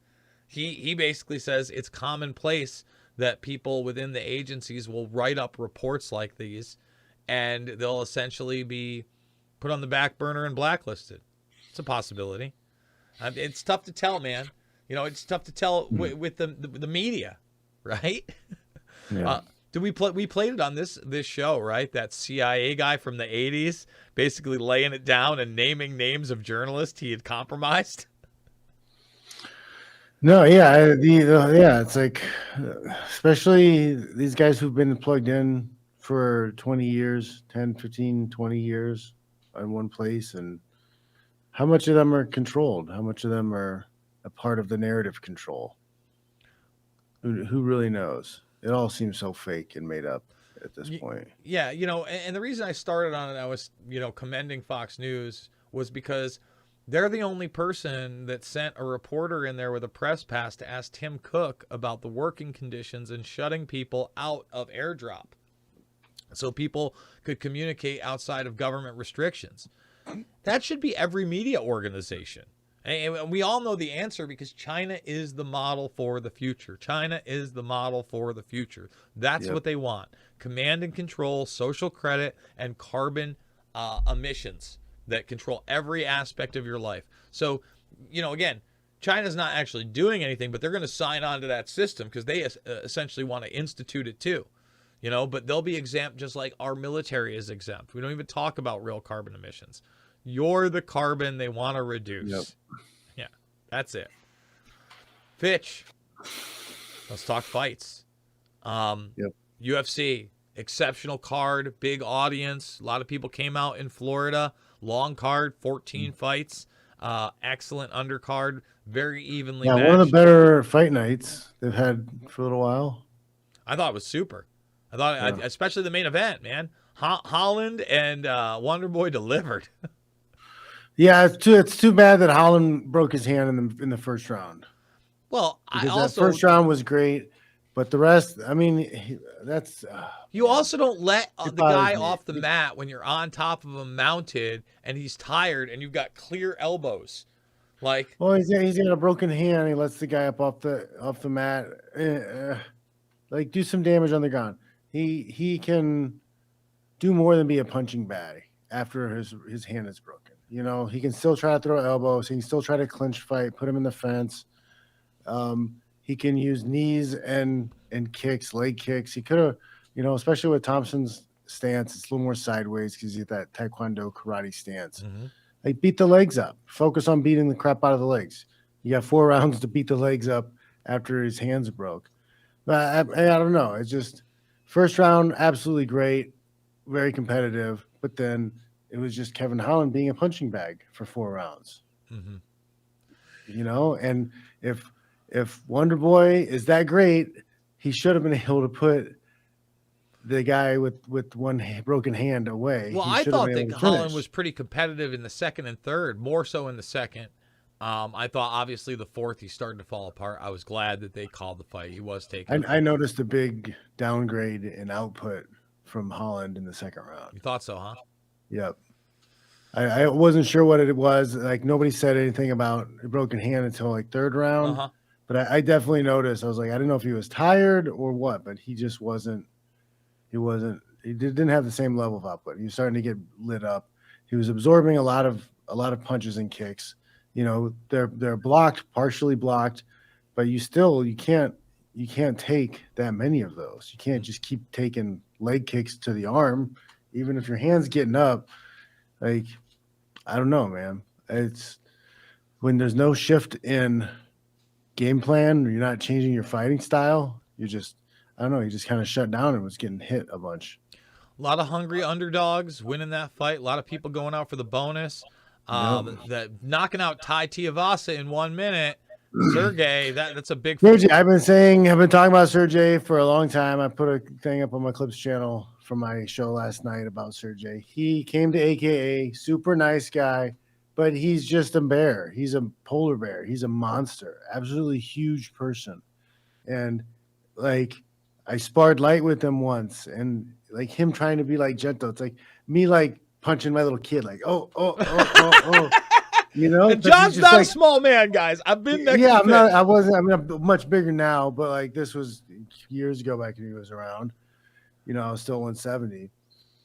He basically says it's commonplace that people within the agencies will write up reports like these, and they'll essentially be put on the back burner and blacklisted. It's a possibility. It's tough to tell, man. It's tough to tell with the media, right? Yeah. We played it on this show, right? That CIA guy from the 80s basically laying it down and naming names of journalists he had compromised. No, yeah, yeah, it's like, especially these guys who've been plugged in for 20 years, 10, 15, 20 years in one place, and how much of them are controlled? How much of them are a part of the narrative control? Who really knows? It all seems so fake and made up at this point. Yeah, and the reason I started on it, I was, commending Fox News, was because they're the only person that sent a reporter in there with a press pass to ask Tim Cook about the working conditions and shutting people out of airdrop so people could communicate outside of government restrictions. That should be every media organization. And we all know the answer, because China is the model for the future. China is the model for the future. That's what they want. Command and control, social credit, and carbon emissions that control every aspect of your life. So, again, China's not actually doing anything, but they're going to sign on to that system because they essentially want to institute it too. But they'll be exempt just like our military is exempt. We don't even talk about real carbon emissions. You're the carbon they want to reduce. Yep. Yeah, that's it. Fitch, let's talk fights. UFC, exceptional card, big audience. A lot of people came out in Florida. Long card, 14 fights. Excellent undercard, very evenly matched. One of the better fight nights they've had for a little while. I thought it was super. I thought, especially the main event, man. Holland and Wonderboy delivered. Yeah, it's too bad that Holland broke his hand in the first round. Well, that first round was great, but the rest, that's. You also don't let the guy off the mat when you're on top of him mounted and he's tired and you've got clear elbows. Well, he's got a broken hand. He lets the guy up off the mat. Do some damage on the ground. He can do more than be a punching bag after his hand is broken. He can still try to throw elbows. He can still try to clinch fight, put him in the fence. He can use knees and kicks, leg kicks. He could have, especially with Thompson's stance, it's a little more sideways because he's that Taekwondo karate stance. Mm-hmm. Beat the legs up. Focus on beating the crap out of the legs. You got 4 rounds to beat the legs up after his hands broke. But I don't know. It's just first round, absolutely great, very competitive. But then it was just Kevin Holland being a punching bag for 4 rounds. Mm-hmm. And if Wonder Boy is that great, he should have been able to put the guy with one broken hand away. Well, I thought that Holland was pretty competitive in the second and third, more so in the second. I thought obviously the fourth he started to fall apart. I was glad that they called the fight. He was taking. I noticed a big downgrade in output from Holland in the second round. You thought so, huh? Yep. I wasn't sure what it was. Like nobody said anything about a broken hand until like third round. But I definitely noticed. I was like, I didn't know if he was tired or what, but he just wasn't. He didn't have the same level of output. He was starting to get lit up. He was absorbing a lot of punches and kicks. You know, they're blocked, partially blocked, but you can't take that many of those. You can't just keep taking leg kicks to the arm, even if your hand's getting up. Like, I don't know, man. It's when there's no shift in game plan, or you're not changing your fighting style. You just, I don't know. You just kind of shut down and was getting hit a bunch. A lot of hungry underdogs winning that fight. A lot of people going out for the bonus. That knocking out Tai Tuivasa in 1 minute. Sergey, that's a big. Sergey, I've been talking about Sergey for a long time. I put a thing up on my Clips channel from my show last night about Sergey. He came to AKA, super nice guy, but he's just a bear. He's a polar bear. He's a monster, absolutely huge person. And like, I sparred light with him once, and like him trying to be like gentle. It's like me like punching my little kid, like oh. You know, and John's not a small man, guys. I've been next. Yeah, I'm not. I wasn't. I mean, I'm much bigger now, but like this was years ago back when he was around. You know, I was still 170,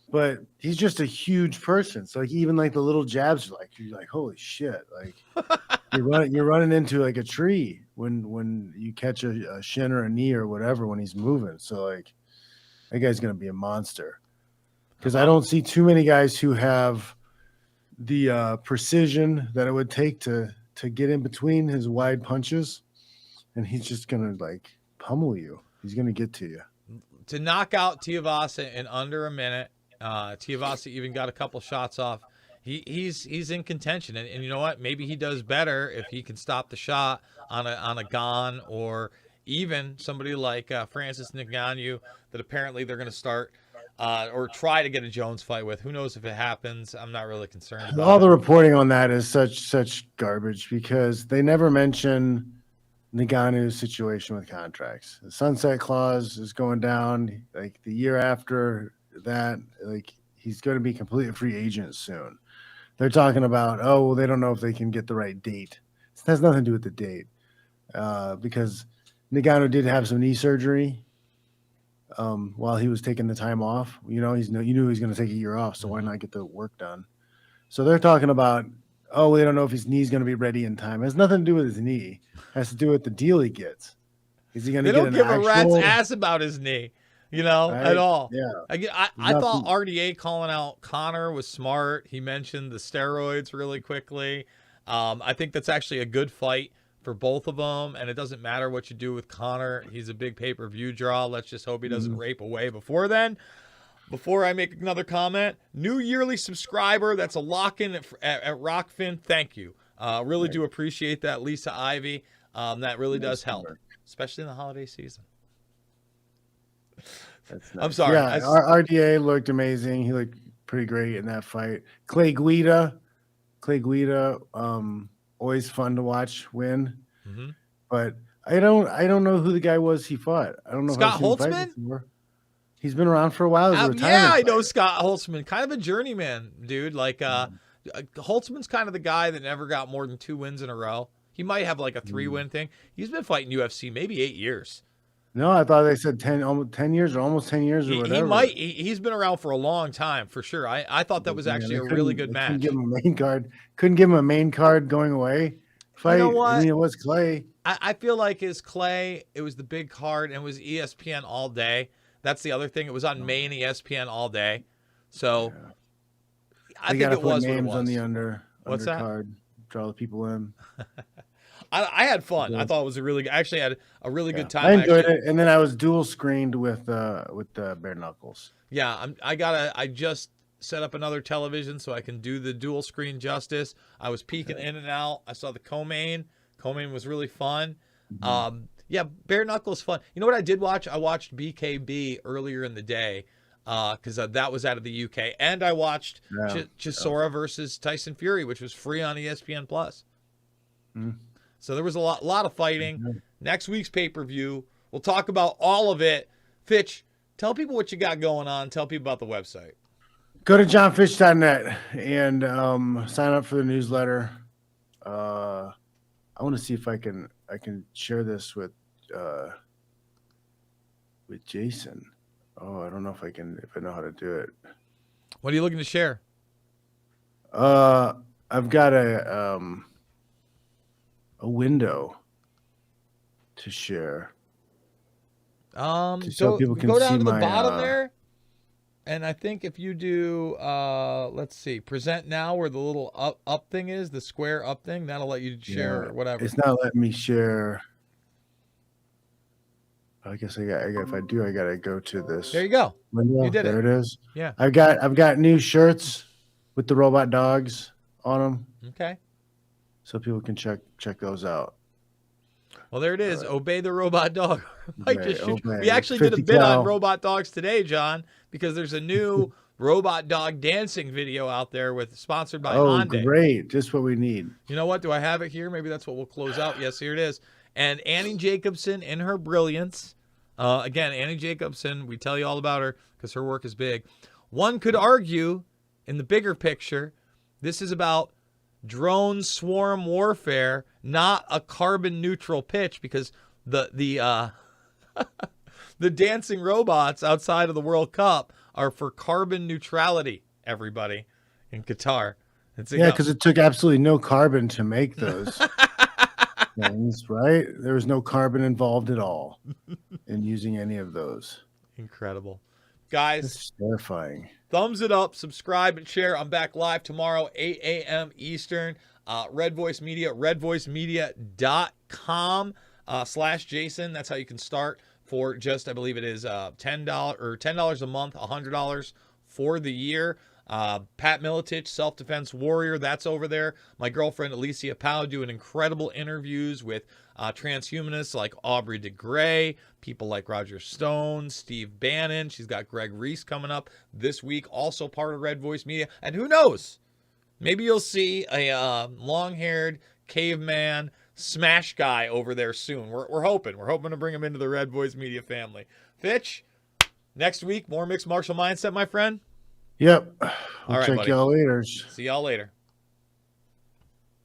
but he's just a huge person. So like even like the little jabs, you're like holy shit, like you're running into like a tree when you catch a shin or a knee or whatever when he's moving. So like that guy's gonna be a monster because I don't see too many guys who have the precision that it would take to get in between his wide punches, and he's just gonna like pummel you. He's gonna get to you. To knock out Tuivasa in under a minute, Tuivasa even got a couple shots off. He's in contention, and you know what? Maybe he does better if he can stop the shot on a Gon, or even somebody like Francis Ngannou that apparently they're going to start. Or try to get a Jones fight with. Who knows if it happens? I'm not really concerned about All the reporting on that is such garbage because they never mention Ngannou's situation with contracts. The sunset clause is going down. Like the year after that, like he's going to be completely free agent soon. They're talking about, oh, well, they don't know if they can get the right date. It has nothing to do with the date because Ngannou did have some knee surgery. While he was taking the time off, you know, you knew he was going to take a year off, so why not get the work done? So they're talking about, oh, they don't know if his knee's going to be ready in time. It has nothing to do with his knee. It has to do with the deal he gets. Is he going to get an They don't give actual... a rat's ass about his knee, you know, at all. Yeah. I thought RDA calling out Conor was smart. He mentioned the steroids really quickly. I think that's actually a good fight for both of them, and it doesn't matter what you do with Conor. He's a big pay-per-view draw. Let's just hope he doesn't rape away before then. Before I make another comment, new yearly subscriber, that's a lock-in at Rockfin. Thank you. Really do appreciate that, Lisa Ivy. That really does help, especially in the holiday season. That's nice. I'm sorry. Yeah, RDA looked amazing. He looked pretty great in that fight. Clay Guida, always fun to watch win. But I don't know who the guy was he fought. I don't know. Scott Holtzman? He's been around for a while. Yeah, I know Scott Holtzman. Kind of a journeyman, dude. Like Holtzman's kind of the guy that never got more than 2 wins in a row. He might have like a 3-win thing. He's been fighting UFC maybe 8 years. No, I thought they said 10 years or almost 10 years or whatever. He's been around for a long time for sure. I thought that was actually a really good match. Couldn't give him a main card. Couldn't give him a main card going away fight. You know what? I mean, it was Clay. I feel like his Clay, it was the big card and it was ESPN all day. That's the other thing. It was on main ESPN all day. So I think it was names what it was. On the What's that? Undercard. Draw the people in. I had fun. I thought it was actually had a really good time. I enjoyed it, and then I was dual screened with bare knuckles. Yeah, I just set up another television so I can do the dual screen justice. I was peeking in and out. I saw the co-main. Co-main was really fun. Yeah, bare knuckles fun. You know what I did watch? I watched BKB earlier in the day because that was out of the UK, and I watched Chisora versus Tyson Fury, which was free on ESPN Plus. So there was a lot of fighting. Next week's pay-per-view, we'll talk about all of it. Fitch, tell people what you got going on. Tell people about the website. Go to johnfitch.net and sign up for the newsletter. I want to see if I can share this with Jason. Oh, I don't know if I know how to do it. What are you looking to share? I've got a window to share. So people can go down see to the my, bottom there, and I think if you do, let's see, present now, where the little up thing is, the square up thing, that'll let you share or whatever. It's not letting me share. I guess if I do, I gotta go to this. There you go. Window. You did there it. It is. Yeah. I've got new shirts with the robot dogs on them. Okay. So people can check those out. Well, there it is. Obey the robot dog. Obey. We actually did a 50 bit cal. on robot dogs today, John, because there's a new robot dog dancing video out there sponsored by Hyundai. Great. Just what we need. You know what? Do I have it here? Maybe that's what we'll close out. Yes, here it is. And Annie Jacobson in her brilliance. Again, Annie Jacobson, we tell you all about her because her work is big. One could argue, in the bigger picture, this is about drone swarm warfare, not a carbon neutral pitch, because the the dancing robots outside of the World Cup are for carbon neutrality, everybody, in Qatar. Because it took absolutely no carbon to make those things, right? There was no carbon involved at all in using any of those. Incredible. Guys, it's terrifying. Thumbs it up, subscribe, and share. I'm back live tomorrow, 8 a.m. Eastern. Red Voice Media, redvoicemedia.com/Jason. That's how you can start for just, I believe it is $10 a month, $100 for the year. Pat Miletich, Self-Defense Warrior, that's over there. My girlfriend Alicia Powell doing incredible interviews with transhumanists like Aubrey de Grey, people like Roger Stone, Steve Bannon. She's got Greg Reese coming up this week, also part of Red Voice Media. And who knows, maybe you'll see a long-haired caveman smash guy over there soon. We're hoping to bring him into the Red Voice Media family. Fitch, next week, more Mixed Martial Mindset, my friend. Yep. All right, check buddy. y'all later. See y'all later.